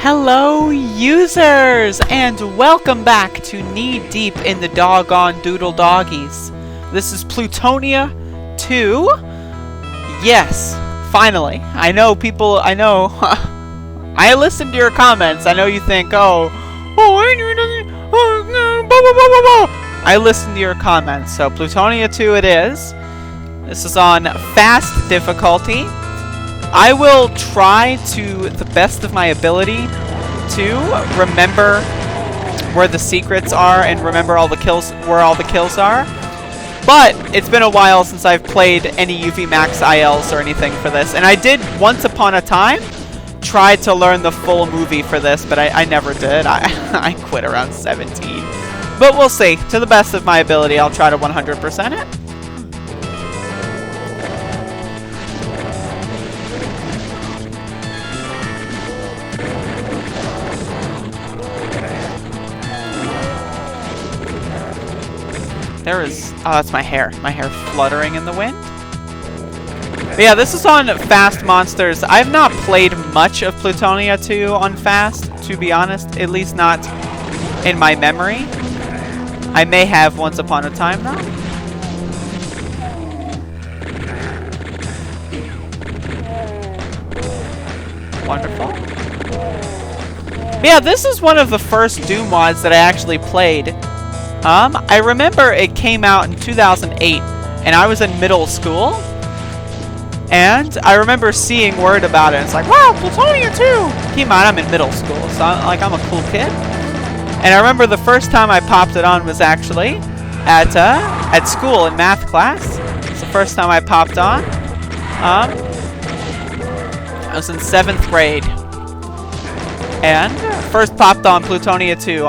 Hello users, and welcome back to Knee Deep in the Doggone Doodle Doggies. This is Plutonia 2. Yes, finally. I know people, I I listened to your comments. I know you think, I listened to your comments. So Plutonia 2 it is. This is on fast difficulty. I will try to the best of my ability to remember where the secrets are and remember all the kills, where all the kills are. But it's been a while since I've played any UV Max ILs or anything for this. And I did once upon a time try to learn the full movie for this, but I never did. I quit around 17. But we'll see. To the best of my ability, I'll try to 100% it. There is, oh, that's my hair fluttering in the wind. But yeah, this is on Fast Monsters. I've not played much of Plutonia 2 on Fast, to be honest, at least not in my memory. I may have once upon a time, though. Wonderful. But yeah, this is one of the first Doom mods that I actually played. I remember it came out in 2008, and I was in middle school, and I remember seeing word about it. It's like, wow, Plutonia 2! Keep in mind, I'm in middle school, so I'm a cool kid. And I remember the first time I popped it on was actually at school in math class. It's the first time I popped on. I was in 7th grade, and first popped on Plutonia 2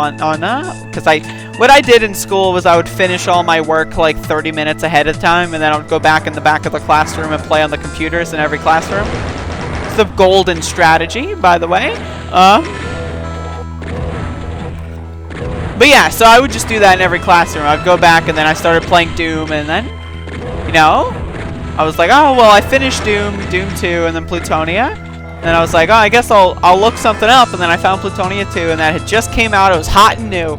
because what I did in school was I would finish all my work like 30 minutes ahead of time, and then I would go back in the back of the classroom and play on the computers in every classroom. It's the golden strategy, by the way. But yeah, so I would just do that in every classroom. I'd go back, and then I started playing Doom, and then, you know, I was like, oh, well, I finished Doom 2, and then Plutonia. And then I was like, oh, I guess I'll look something up, and then I found Plutonia 2, and that had just came out. It was hot and new.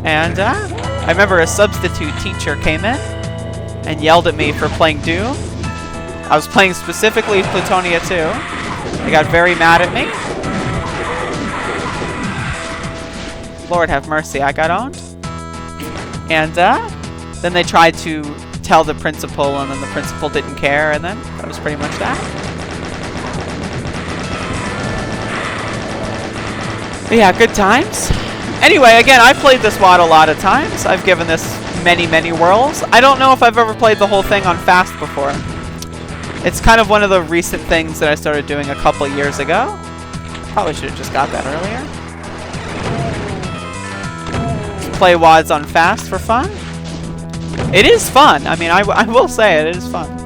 And I remember a substitute teacher came in and yelled at me for playing Doom. I was playing specifically Plutonia 2. They got very mad at me. Lord have mercy, I got owned. And then they tried to tell the principal, and then the principal didn't care, and then that was pretty much that. But yeah, good times. Anyway, again, I've played this mod a lot of times. I've given this many, many whirls. I don't know if I've ever played the whole thing on Fast before. It's kind of one of the recent things that I started doing a couple years ago. Probably should have just got that earlier. Play WODs on Fast for fun. It is fun. I mean, I will say it is fun.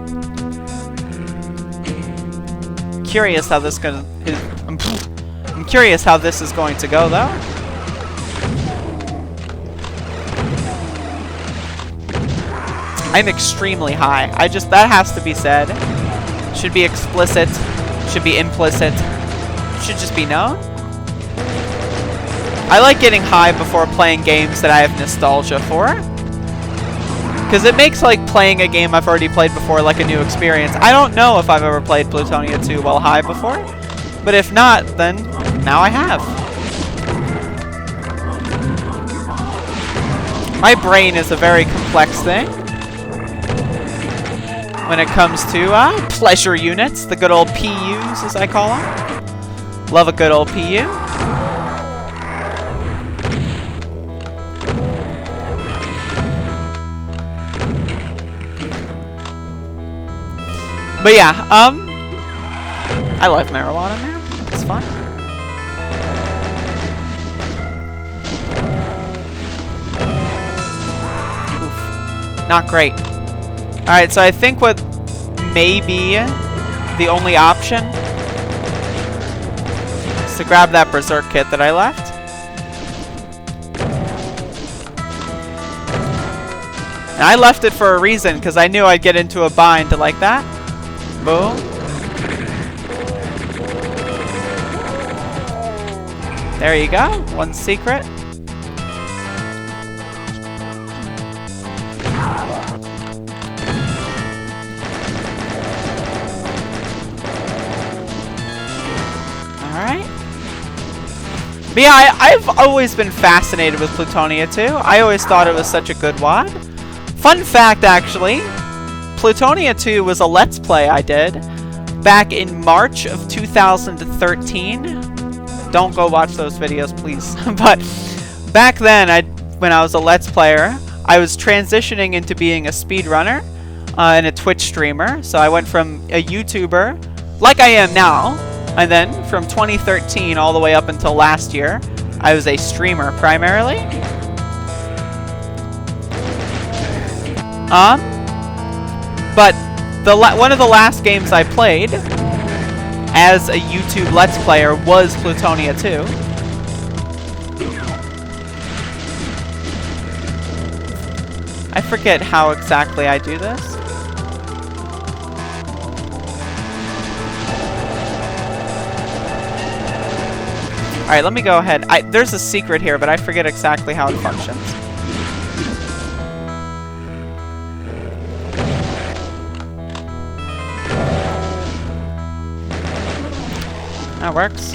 Curious how this I'm curious how this is going to go, though. I'm extremely high. That has to be said. Should be explicit. Should be implicit. Should just be known. I like getting high before playing games that I have nostalgia for. Because it makes like playing a game I've already played before like a new experience. I don't know if I've ever played Plutonia 2 while high before. But if not, then now I have. My brain is a very complex thing. When it comes to pleasure units, the good old PUs as I call them. Love a good old PU. But yeah, I love marijuana, man. It's fun. Oof. Not great. Alright, so I think what may be the only option is to grab that Berserk kit that I left. And I left it for a reason, because I knew I'd get into a bind like that. Boom. There you go. One secret. Alright. But yeah, I've always been fascinated with Plutonia 2. I always thought it was such a good WOD. Fun fact, actually, Plutonia 2 was a Let's Play I did back in March of 2013. Don't go watch those videos, please. But back then, when I was a Let's Player, I was transitioning into being a speedrunner and a Twitch streamer. So I went from a YouTuber, like I am now, and then from 2013 all the way up until last year, I was a streamer primarily. But one of the last games I played as a YouTube Let's Player was Plutonia 2. I forget how exactly I do this. Alright, let me go ahead. There's a secret here, but I forget exactly how it functions. That works.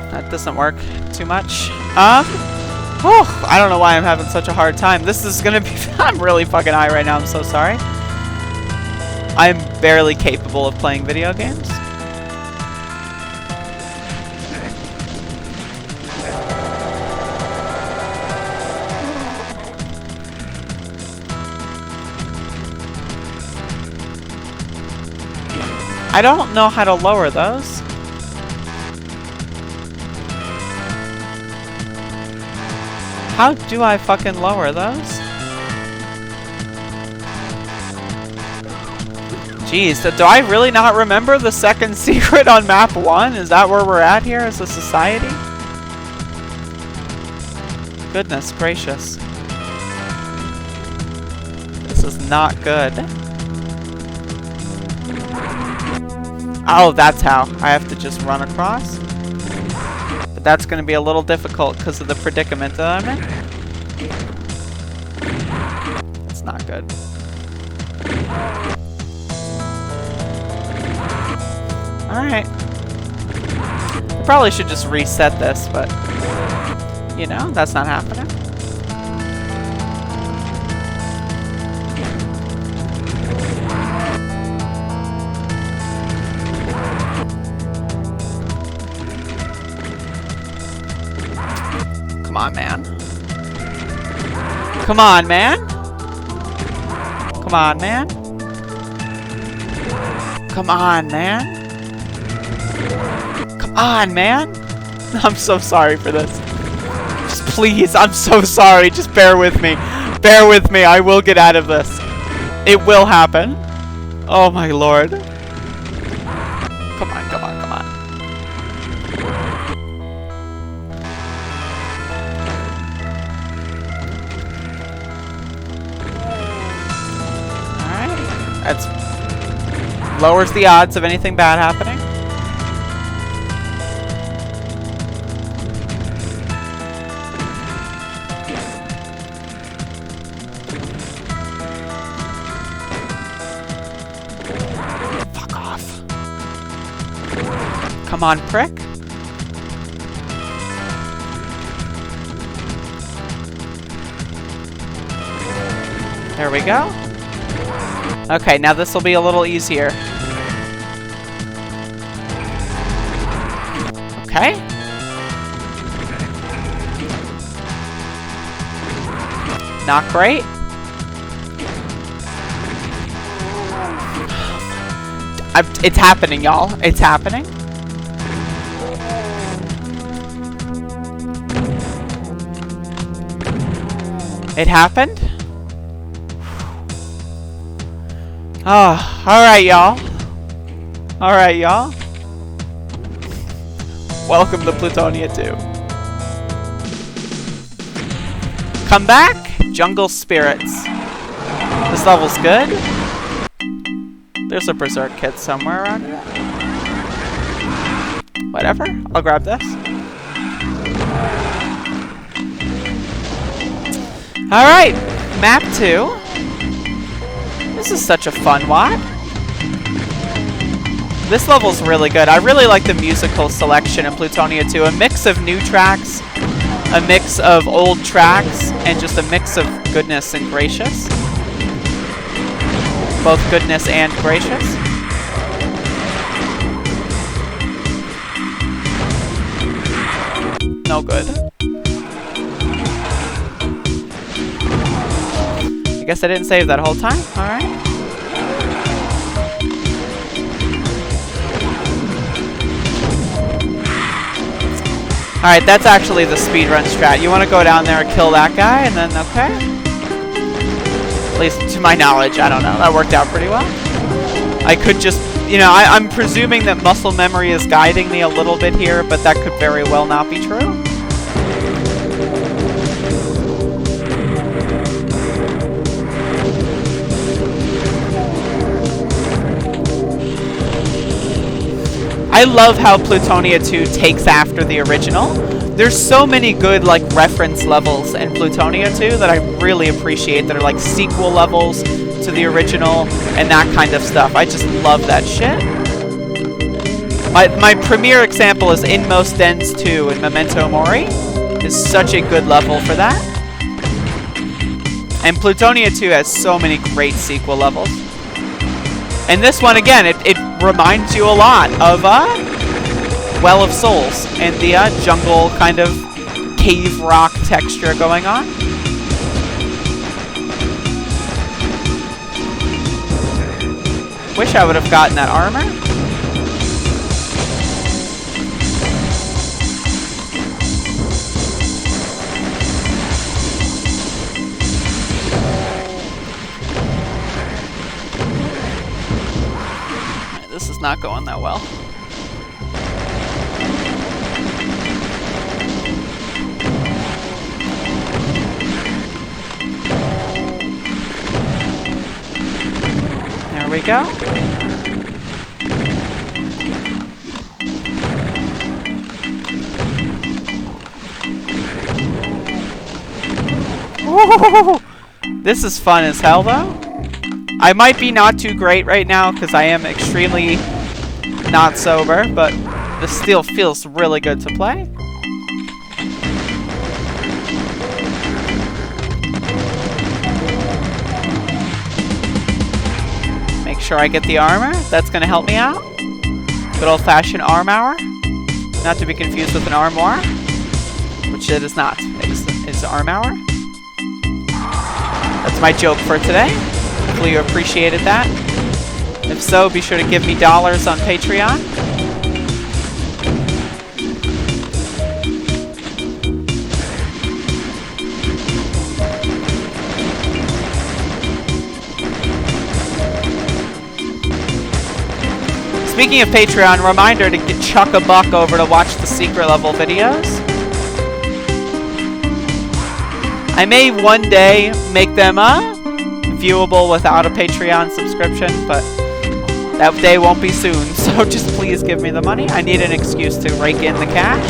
That doesn't work too much. Oh, I don't know why I'm having such a hard time. This is gonna be... I'm really fucking high right now. I'm so sorry. I'm barely capable of playing video games. I don't know how to lower those. How do I fucking lower those? Jeez, do I really not remember the second secret on map 1? Is that where we're at here as a society? Goodness gracious. This is not good. Oh, that's how. I have to just run across. But that's going to be a little difficult because of the predicament that I'm in. That's not good. Alright. I probably should just reset this, but... you know, that's not happening. Come on, man. Come on, man. Come on, man. Come on, man. Come on, man. I'm so sorry for this. Just please, I'm so sorry. Just bear with me. Bear with me. I will get out of this. It will happen. Oh my lord. Come on, come on, come on. That lowers the odds of anything bad happening. Fuck off. Come on, prick. There we go. Okay, now this will be a little easier. Okay. Not great. It's happening, y'all. It's happening. It happened. Oh, alright, y'all. Alright, y'all. Welcome to Plutonia 2. Come back, Jungle Spirits. This level's good. There's a Berserk kit somewhere around here. Whatever. I'll grab this. Alright. Map 2. This is such a fun WAD. This level's really good. I really like the musical selection in Plutonia 2. A mix of new tracks, a mix of old tracks, and just a mix of goodness and gracious. Both goodness and gracious. No good. I guess I didn't save that whole time. Alright. Alright, that's actually the speedrun strat. You want to go down there and kill that guy, and then, okay. At least to my knowledge, I don't know. That worked out pretty well. I could just, you know, I'm presuming that muscle memory is guiding me a little bit here, but that could very well not be true. I love how Plutonia 2 takes after the original. There's so many good like reference levels in Plutonia 2 that I really appreciate that are like sequel levels to the original and that kind of stuff. I just love that shit. My premier example is Inmost Dens 2 in Memento Mori. Is such a good level for that. And Plutonia 2 has so many great sequel levels. And this one, again, it reminds you a lot of Well of Souls and the jungle kind of cave rock texture going on. Wish I would have gotten that armor. This is not going that well. There we go. Whoa! This is fun as hell, though. I might be not too great right now because I am extremely not sober, but this still feels really good to play. Make sure I get the armor. That's going to help me out. Good old-fashioned arm hour. Not to be confused with an armoire, which it is not. It's arm hour. That's my joke for today. Hopefully you appreciated that. If so, be sure to give me dollars on Patreon. Speaking of Patreon, reminder to chuck a buck over to watch the secret level videos. I may one day make them viewable without a Patreon subscription, but that day won't be soon, so just please give me the money. I need an excuse to rake in the cash.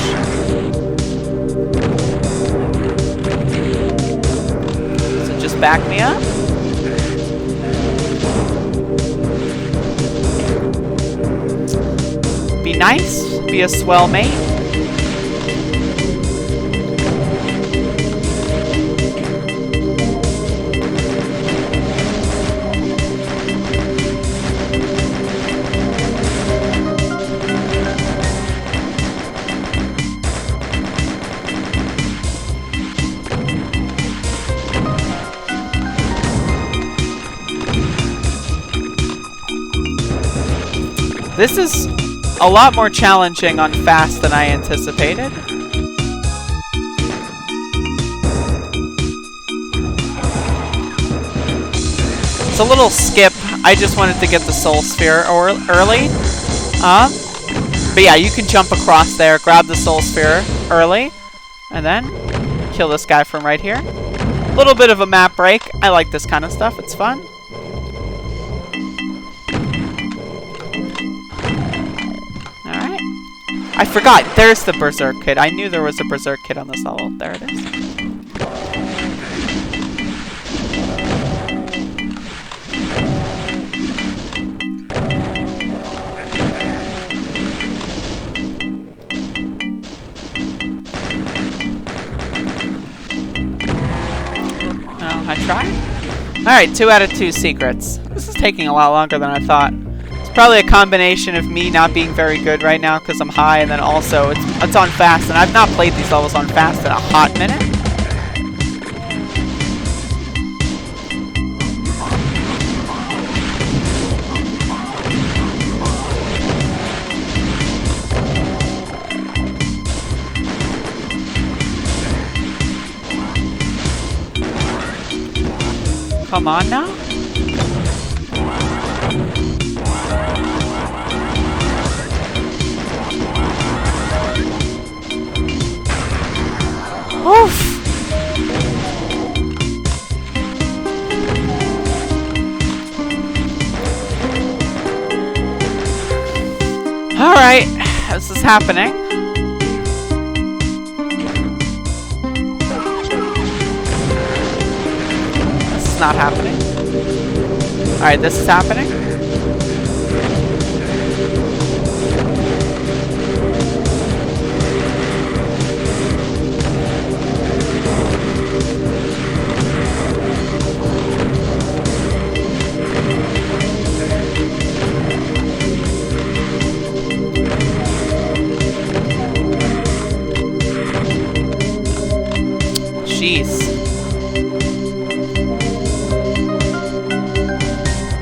So just back me up. Be nice, be a swell mate. This is a lot more challenging on fast than I anticipated. It's a little skip. I just wanted to get the soul sphere early. But yeah, you can jump across there, grab the soul sphere early, and then kill this guy from right here. A little bit of a map break. I like this kind of stuff. It's fun. I forgot. There's the Berserk Kid. I knew there was a Berserk Kid on this level. There it is. Well, I tried. Alright, 2 out of 2 secrets. This is taking a lot longer than I thought. It's probably a combination of me not being very good right now because I'm high, and then also it's on fast, and I've not played these levels on fast in a hot minute. Come on now. Oof. Alright, this is happening. This is not happening. Alright, this is happening. Jeez.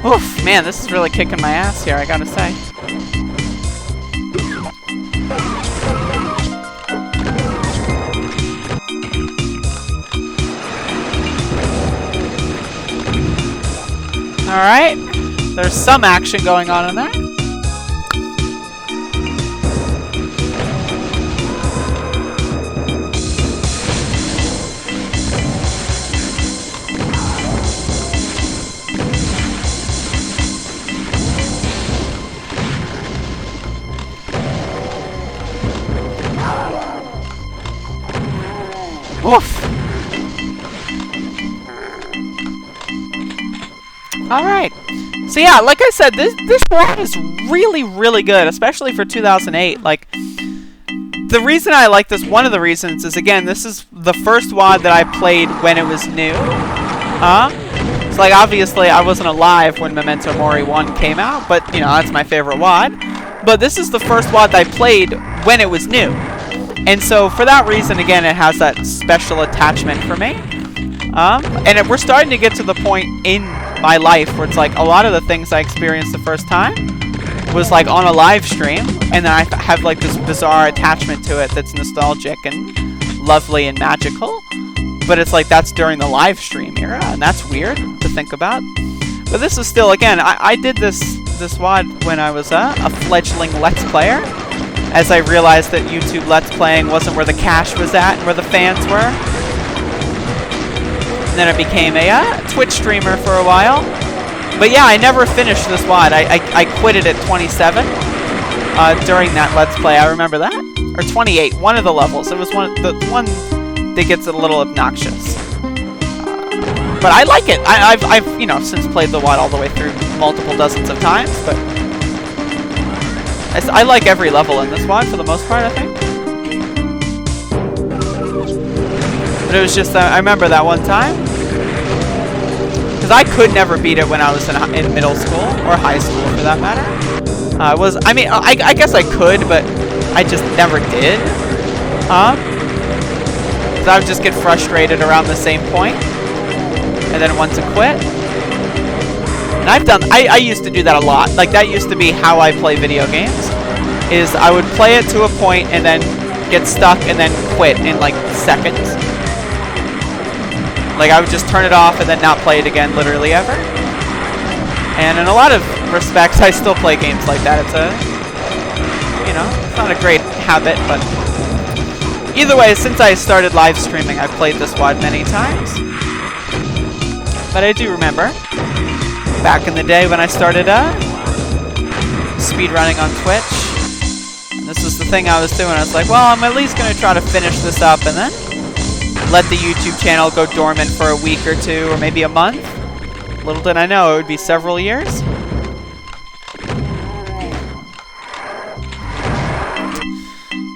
Oof, man, this is really kicking my ass here, I gotta say. Alright, there's some action going on in there. Oof. Alright. So yeah, like I said, this WAD is really, really good, especially for 2008. Like, the reason I like this, one of the reasons, is again, this is the first WAD that I played when it was new. It's like, obviously, I wasn't alive when Memento Mori 1 came out, but, you know, that's my favorite WAD. But this is the first WAD that I played when it was new. And so, for that reason, again, it has that special attachment for me. And we're starting to get to the point in my life where it's like a lot of the things I experienced the first time was like on a live stream, and then I have like this bizarre attachment to it that's nostalgic and lovely and magical. But it's like that's during the live stream era, and that's weird to think about. But this is still, again, I did this WAD when I was a fledgling Let's Player, as I realized that YouTube Let's Playing wasn't where the cash was at and where the fans were. And then I became a Twitch streamer for a while. But yeah, I never finished this WAD. I quit it at 27 during that Let's Play. I remember that. Or 28, one of the levels. It was the one that gets a little obnoxious. But I like it. I've you know, since played the WAD all the way through multiple dozens of times, but I like every level in this WAD for the most part, I think. But it was just, I remember that one time, because I could never beat it when I was in middle school, or high school for that matter. I guess I could, but I just never did. Because I would just get frustrated around the same point, and then want to quit. And I used to do that a lot. Like, that used to be how I play video games, is I would play it to a point and then get stuck and then quit in like seconds. Like, I would just turn it off and then not play it again literally ever. And in a lot of respects, I still play games like that. It's you know, it's not a great habit, but either way, since I started live streaming, I've played this WAD many times. But I do remember back in the day when I started speedrunning on Twitch. And this was the the thing I was doing. I was like, well, I'm at least going to try to finish this up and then let the YouTube channel go dormant for a week or two or maybe a month. Little did I know it would be several years.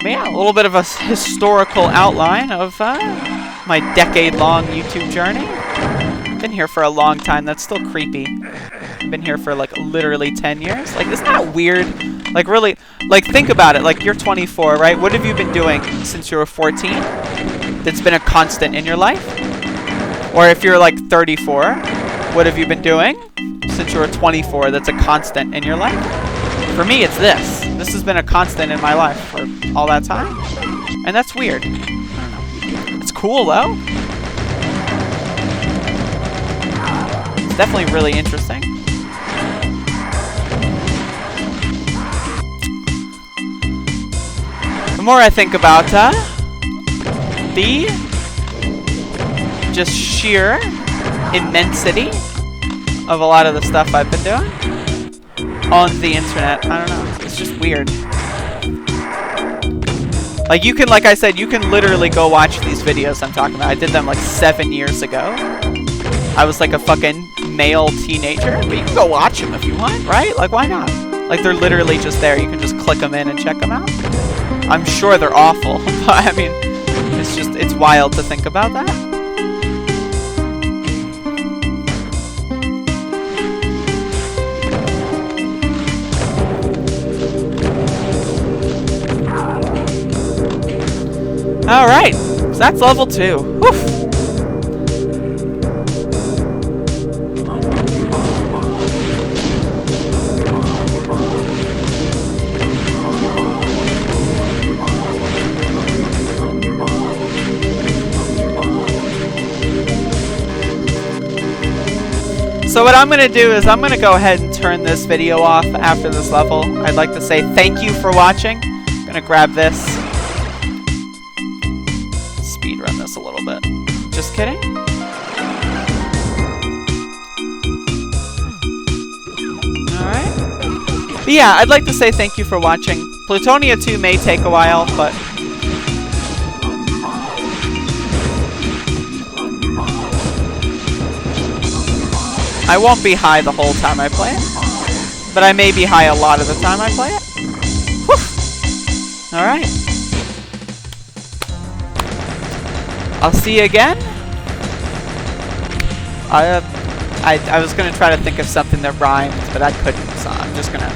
But yeah, a little bit of a historical outline of my decade-long YouTube journey. Been here for a long time. That's still creepy. I've been here for like literally 10 years. Like, isn't that weird? Like, really, like, think about it. Like, you're 24, right? What have you been doing since you were 14 that's been a constant in your life? Or if you're like 34, what have you been doing since you were 24 that's a constant in your life? For me, it's this. This has been a constant in my life for all that time. And that's weird. I don't know. It's cool, though. It's definitely really interesting. The more I think about the just sheer immensity of a lot of the stuff I've been doing on the internet, I don't know, it's just weird. Like, you can, like I said, you can literally go watch these videos I'm talking about. I did them like 7 years ago. I was like a fucking male teenager, but you can go watch them if you want, right? Like, why not? Like, they're literally just there. You can just click them in and check them out. I'm sure they're awful, but I mean, it's just, it's wild to think about that. Alright, so that's level 2. Woof. So what I'm going to do is I'm going to go ahead and turn this video off after this level. I'd like to say thank you for watching. I'm going to grab this. Speed run this a little bit. Just kidding. Alright. But yeah, I'd like to say thank you for watching. Plutonia 2 may take a while, but I won't be high the whole time I play it, but I may be high a lot of the time I play it. Whew. Alright. I'll see you again. I was gonna try to think of something that rhymed, but I couldn't, so I'm just gonna